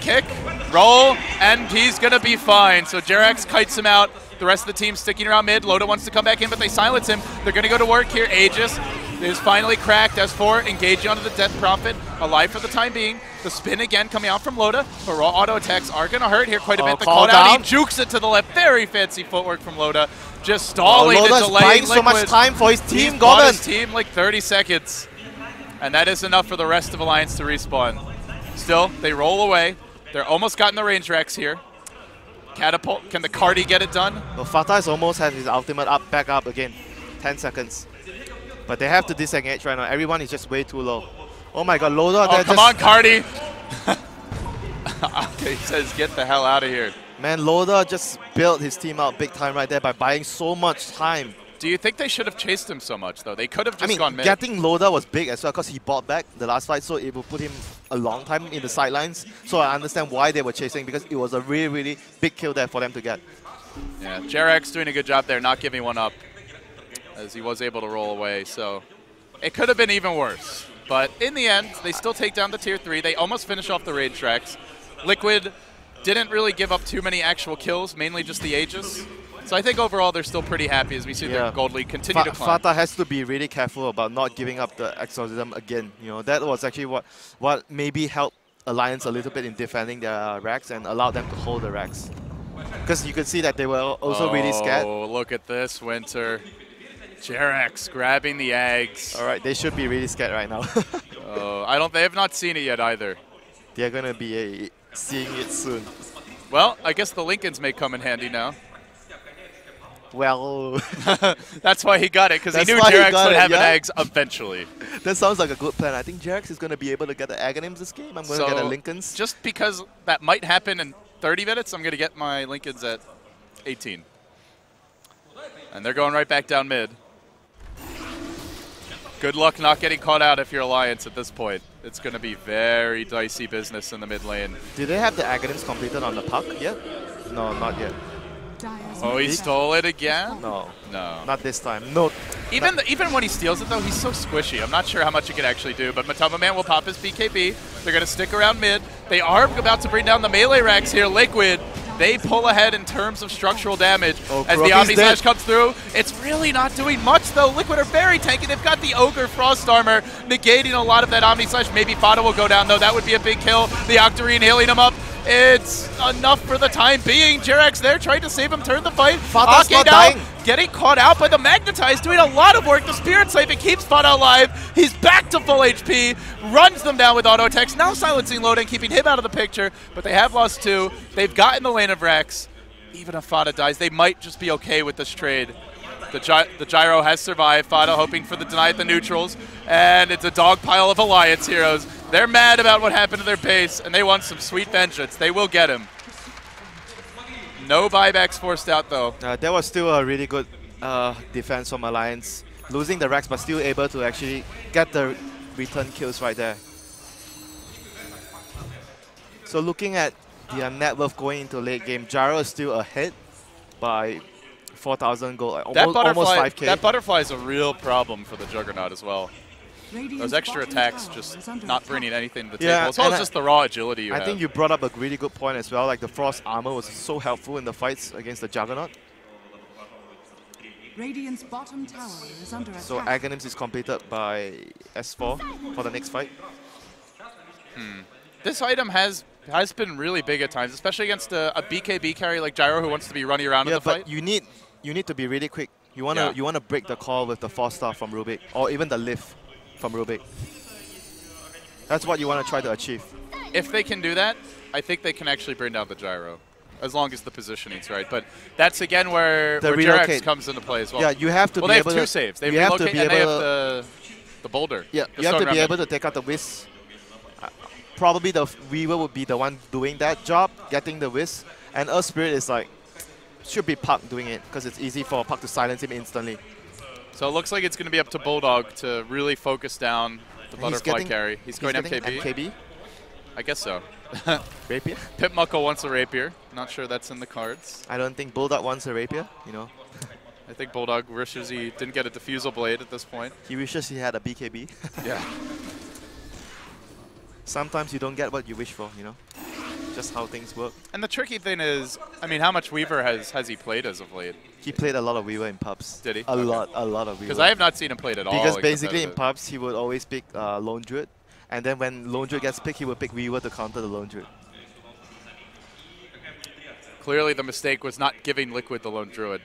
Kick, roll, and he's going to be fine. So Jarex kites him out. The rest of the team sticking around mid. Loda wants to come back in, but they silence him. They're going to go to work here. Aegis is finally cracked. S4 engaging onto the Death Prophet. Alive for the time being. The spin again coming out from Loda. But raw auto attacks are going to hurt here quite a bit. The call down. He jukes it to the left. Very fancy footwork from Loda. Just stalling and delaying buying so much time for his team. Bought his team like 30 seconds. And that is enough for the rest of Alliance to respawn. Still, they roll away. They're almost gotten the range racks here. Catapult, can the Cardi get it done? Well, Fata has almost had his ultimate up, back up again. 10 seconds. But they have to disengage right now. Everyone is just way too low. Oh my god, Loda. Oh, come on, Cardi. Okay, he says, get the hell out of here. Man, Loda just built his team out big time right there by buying so much time. Do you think they should have chased him so much, though? They could have just gone mid. Getting Loda was big as well because he bought back the last fight, so it will put him a long time in the sidelines. So I understand why they were chasing, because it was a really, really big kill there for them to get. Yeah, Jarex doing a good job there, not giving one up, as he was able to roll away. So it could have been even worse. But in the end, they still take down the tier 3. They almost finish off the raid tracks. Liquid didn't really give up too many actual kills, mainly just the Aegis. So I think overall they're still pretty happy as we see their gold league continue to climb. Fata has to be really careful about not giving up the Exorcism again. You know, that was actually what maybe helped Alliance a little bit in defending their racks and allowed them to hold the racks. Because you could see that they were also really scared. Oh, look at this, Winter. Jarex grabbing the eggs. All right, they should be really scared right now. They have not seen it yet either. They're going to be seeing it soon. Well, I guess the Lincolns may come in handy now. Well, that's why he got it, because he knew Jarex would have an eggs eventually. That sounds like a good plan. I think Jarex is going to be able to get the Aghanims this game. I'm going to get the Lincolns. Just because that might happen in 30 minutes, I'm going to get my Lincolns at 18. And they're going right back down mid. Good luck not getting caught out if you're Alliance at this point. It's going to be very dicey business in the mid lane. Do they have the Aghanims completed on the puck yet? No, not yet. Oh, he stole it again? No. No. Not this time. No. Even when he steals it, though, he's so squishy. I'm not sure how much he can actually do, but Matamba Man will pop his BKB. They're going to stick around mid. They are about to bring down the melee racks here. Liquid, they pull ahead in terms of structural damage as the Omni Slash comes through. It's really not doing much, though. Liquid are very tanky. They've got the Ogre Frost Armor negating a lot of that Omni Slash. Maybe Fada will go down, though. That would be a big kill. The Octarine healing him up. It's enough for the time being. Jerax there trying to save him, turn the fight. Fada's not down, dying. getting caught out by the Magnetize, doing a lot of work. The Spirit Siphon keeps Fada alive. He's back to full HP, runs them down with auto attacks, now silencing Loden, keeping him out of the picture, but they have lost 2. They've gotten the lane of Rex. Even if Fada dies, they might just be okay with this trade. The Gyro has survived. Fada hoping for the deny at the neutrals, and it's a dog pile of Alliance heroes. They're mad about what happened to their base, and they want some sweet vengeance. They will get him. No buybacks forced out, though. That was still a really good defense from Alliance. Losing the racks, but still able to actually get the return kills right there. So looking at the net worth going into late game, Gyro is still ahead by 4,000 gold, almost 5K. That butterfly is a real problem for the Juggernaut as well. Those extra attacks just not bringing anything to the table, as well as just the raw agility you have. I think you brought up a really good point as well. Like the Frost Armor was so helpful in the fights against the Juggernaut. Radiant's bottom tower is under attack. So Aghanims is completed by S4 for the next fight. This item has been really big at times, especially against a BKB carry like Gyro who wants to be running around in the fight. But you need to be really quick. You wanna break the call with the 4-star from Rubik, or even the lift from Rubik. That's what you want to try to achieve. If they can do that, I think they can actually bring down the Gyro, as long as the positioning's right. But that's again where Jerax comes into play as well. Yeah, you have to be able able to. Well, they have 2 saves. They relocate and they have the boulder. Yeah, you have to be able to take out the Wisp. Probably the Weaver would be the one doing that job, getting the Wisp. And Earth Spirit is like, should be Puck doing it, because it's easy for Puck to silence him instantly. So it looks like it's going to be up to Bulldog to really focus down the butterfly carry. He's going MKB? I guess so. Rapier? Pip Muckle wants a Rapier. Not sure that's in the cards. I don't think Bulldog wants a Rapier, you know. I think Bulldog wishes he didn't get a Diffusal Blade at this point. He wishes he had a BKB. Yeah. Sometimes you don't get what you wish for, you know. Just how things work. And the tricky thing is, I mean, how much Weaver has he played as of late? He played a lot of Weaver in pubs. Did he? A lot of Weaver. Because I have not seen him played at all. Because basically in pubs, he would always pick Lone Druid. And then when Lone Druid gets picked, he would pick Weaver to counter the Lone Druid. Clearly the mistake was not giving Liquid the Lone Druid.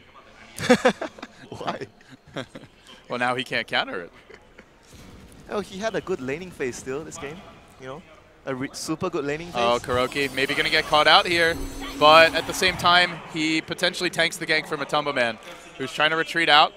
Why? Well, now he can't counter it. Oh, he had a good laning phase still this game, you know. A super good laning phase. Oh, Kuroki maybe going to get caught out here. But at the same time, he potentially tanks the gank from Matamba Man, who's trying to retreat out,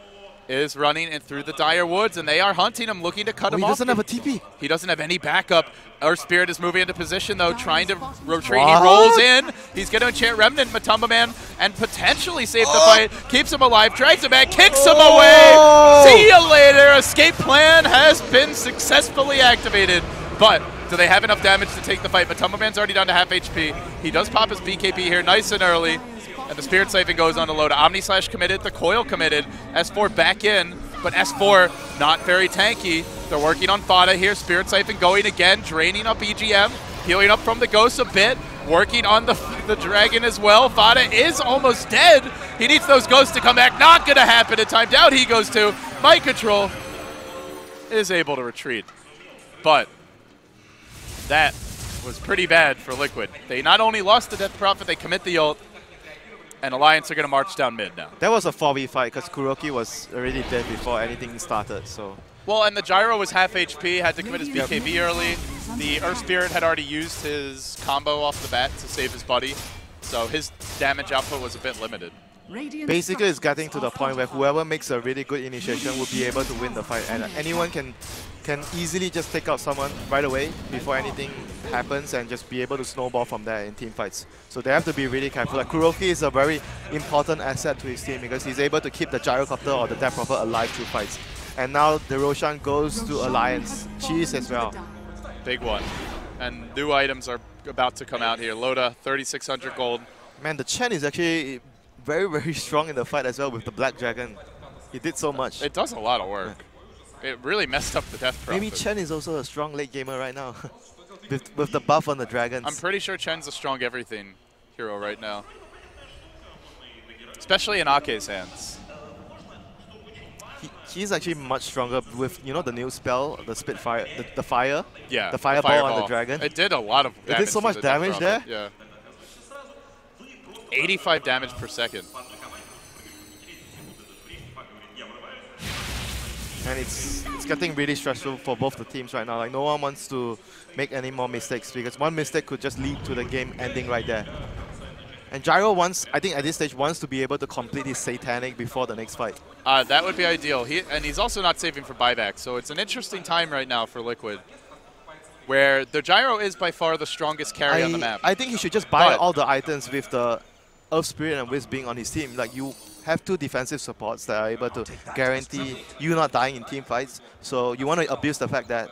is running in through the dire woods, and they are hunting him, looking to cut him off. He doesn't have a TP. He doesn't have any backup. Our Spirit is moving into position, though, trying to retreat. He rolls in. He's going to enchant Remnant, Matamba Man, and potentially save the fight. Keeps him alive, drags him back, kicks him away. See you later. Escape plan has been successfully activated. But do they have enough damage to take the fight? Matamba Man's already down to half HP. He does pop his BKB here nice and early. And the Spirit Siphon goes on to load. Omni Slash committed, the Coil committed. S4 back in, but S4 not very tanky. They're working on Fada here. Spirit Siphon going again, draining up EGM, healing up from the Ghost a bit, working on the Dragon as well. Fada is almost dead. He needs those Ghosts to come back. Not going to happen in time. Down he goes to. Mind Control is able to retreat. But that was pretty bad for Liquid. They not only lost the Death Prophet, they commit the ult. And Alliance are going to march down mid now. That was a 4v fight because Kuroki was already dead before anything started, so... Well, and the Gyro was half HP, had to commit his BKB early. The Earth Spirit had already used his combo off the bat to save his buddy, so his damage output was a bit limited. Basically, it's getting to the point where whoever makes a really good initiation will be able to win the fight, and anyone can easily just take out someone right away before anything happens and just be able to snowball from there in team fights. So they have to be really careful. Like Kuroki is a very important asset to his team because he's able to keep the Gyrocopter or the Death Prophet alive through fights. And now the Roshan goes to Alliance. Cheese as well. Big one. And new items are about to come out here. Loda, 3,600 gold. Man, the Chen is actually very, very strong in the fight as well with the Black Dragon. He did so much. It does a lot of work. It really messed up the death profit. Maybe Chen is also a strong late gamer right now. with the buff on the dragons. I'm pretty sure Chen's a strong everything hero right now. Especially in Ake's hands. He's actually much stronger with, you know, the new spell, the Spitfire, the fire. Yeah. The fireball on the dragon. It did a lot of damage. It did so much damage there. Yeah. 85 damage per second. And it's getting really stressful for both the teams right now. Like, no one wants to make any more mistakes because one mistake could just lead to the game ending right there. And Gyro wants, I think at this stage, wants to be able to complete his Satanic before the next fight. That would be ideal. And he's also not saving for buyback, so it's an interesting time right now for Liquid, where the Gyro is by far the strongest carry on the map. I think he should just buy all the items with the Earth Spirit and Wisp being on his team. Like, you have two defensive supports that are able to guarantee you not dying in team fights. So you want to abuse the fact that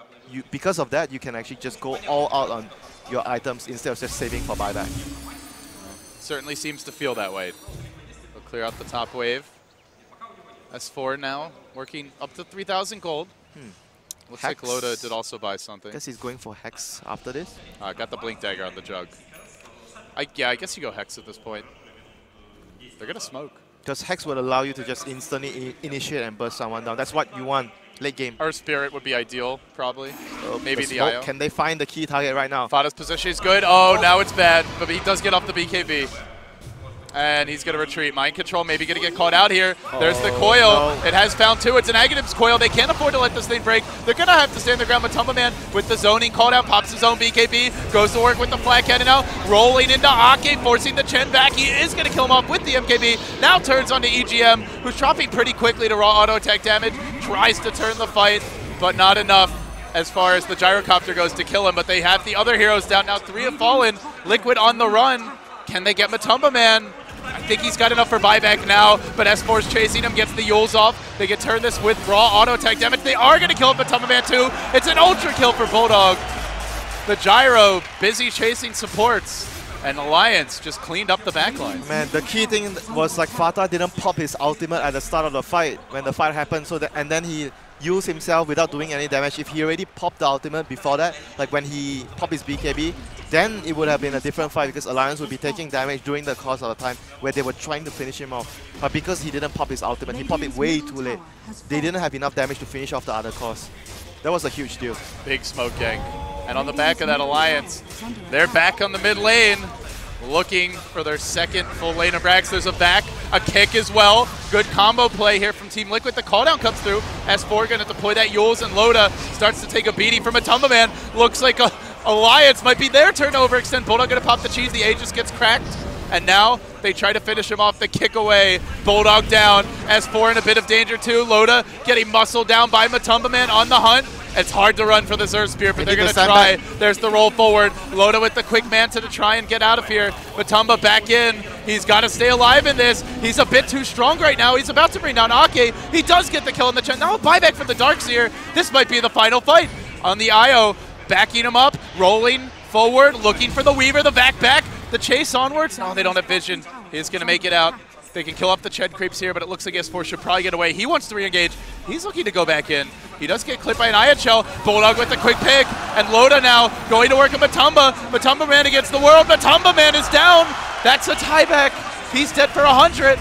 because of that, you can actually just go all out on your items instead of just saving for buyback. Certainly seems to feel that way. They'll clear out the top wave. S4 now working up to 3,000 gold. Looks Hex. like Loda did also buy something. Guess he's going for Hex after this. Got the Blink Dagger on the Jug. Yeah, I guess you go Hex at this point. They're going to smoke. Because Hex would allow you to just instantly initiate and burst someone down. That's what you want late game. Earth Spirit would be ideal, probably. Maybe the smoke. IO. Can they find the key target right now? Fada's position is good. Oh, now it's bad. But he does get off the BKB. And he's going to retreat. Mind Control maybe going to get caught out here. There's the coil. No. It has found two. It's an Aghanims coil. They can't afford to let this thing break. They're going to have to stand their ground. Matumba Man with the zoning called out, pops his own BKB, goes to work with the flat cannon now, rolling into Ake, forcing the Chen back. He is going to kill him off with the MKB. Now turns onto EGM, who's dropping pretty quickly to raw auto attack damage. Tries to turn the fight, but not enough as far as the Gyrocopter goes to kill him. But they have the other heroes down. Now 3 have fallen. Liquid on the run. Can they get Matumba Man? I think he's got enough for buyback now, but S4's chasing him, gets the Yules off. They can turn this with raw auto attack damage. They are going to kill Matumba Man too. It's an ultra kill for Bulldog. The Gyro busy chasing supports, and Alliance just cleaned up the backline. Man, the key thing was like Fata didn't pop his ultimate at the start of the fight when the fight happened, and then he used himself without doing any damage. If he already popped the ultimate before that, like when he popped his BKB, then it would have been a different fight because Alliance would be taking damage during the course of the time where they were trying to finish him off. But because he didn't pop his ultimate, he popped it way too late. They didn't have enough damage to finish off the other course. That was a huge deal. Big smoke gank. And on the back of that Alliance, they're back on the mid lane, looking for their second full lane of Rax. There's a back, a kick as well. Good combo play here from Team Liquid. The call down comes through. S4 going to deploy that Yules, and Loda starts to take a beating from Matumba Man. Looks like Alliance might be their turn to overextend. Bulldog going to pop the cheese. The Aegis gets cracked. And now they try to finish him off. The kick away. Bulldog down. S4 in a bit of danger too. Loda getting muscled down by Matumba Man on the hunt. It's hard to run for this Earth Spear, but they're going to try. There's the roll forward. Loda with the quick Manta to try and get out of here. Matumba back in. He's got to stay alive in this. He's a bit too strong right now. He's about to bring down Ake. He does get the kill in the Chen. Now a buyback from the Darkseer. This might be the final fight. On the IO, backing him up, rolling forward, looking for the Weaver, the back, the chase onwards. No, they don't have vision. He's going to make it out. They can kill up the Ched creeps here, but it looks like S4 should probably get away. He wants to re-engage. He's looking to go back in. He does get clipped by an IHL. Bulldog with the quick pick, and Loda now going to work at Matumba. Matumba Man against the world. Matumba Man is down. That's a tieback. He's dead for 100.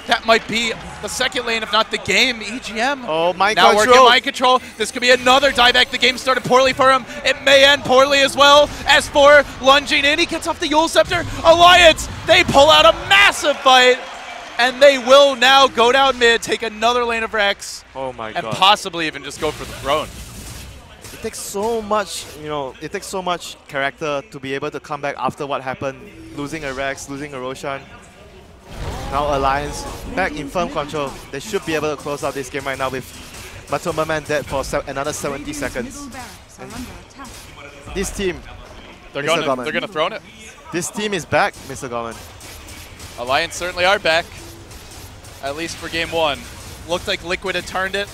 That might be the second lane, if not the game. EGM. Oh, mind now control. Working mind control. This could be another dieback. The game started poorly for him. It may end poorly as well. S4 lunging in. He gets off the Yule Scepter. Alliance, they pull out a massive fight. And they will now go down mid, take another lane of Rex. Oh my god. And possibly even just go for the throne. It takes so much, it takes so much character to be able to come back after what happened. Losing a Rex, losing a Roshan. Now Alliance back in firm control. They should be able to close out this game right now with Matumba Man dead for another 70 seconds. And this team, they're gonna throne it. This team is back, Mr. Gorman. Alliance certainly are back, at least for game one. Looked like Liquid had turned it.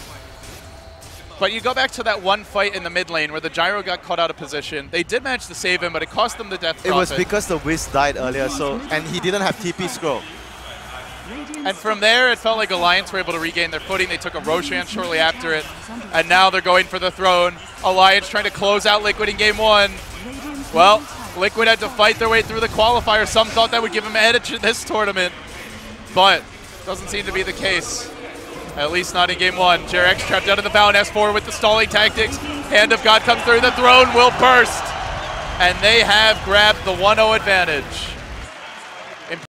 But you go back to that one fight in the mid lane where the Gyro got caught out of position. They did manage to save him, but it cost them the death profit. It was because the Wisp died earlier, and he didn't have TP scroll. And from there, it felt like Alliance were able to regain their footing. They took a Roshan shortly after it, and now they're going for the throne. Alliance trying to close out Liquid in game 1. Well, Liquid had to fight their way through the qualifier. Some thought that would give them an edge in this tournament, but doesn't seem to be the case. At least not in game 1. JerX trapped out of the bound. S4 with the stalling tactics. Hand of God comes through. The throne will burst, and they have grabbed the 1-0 advantage.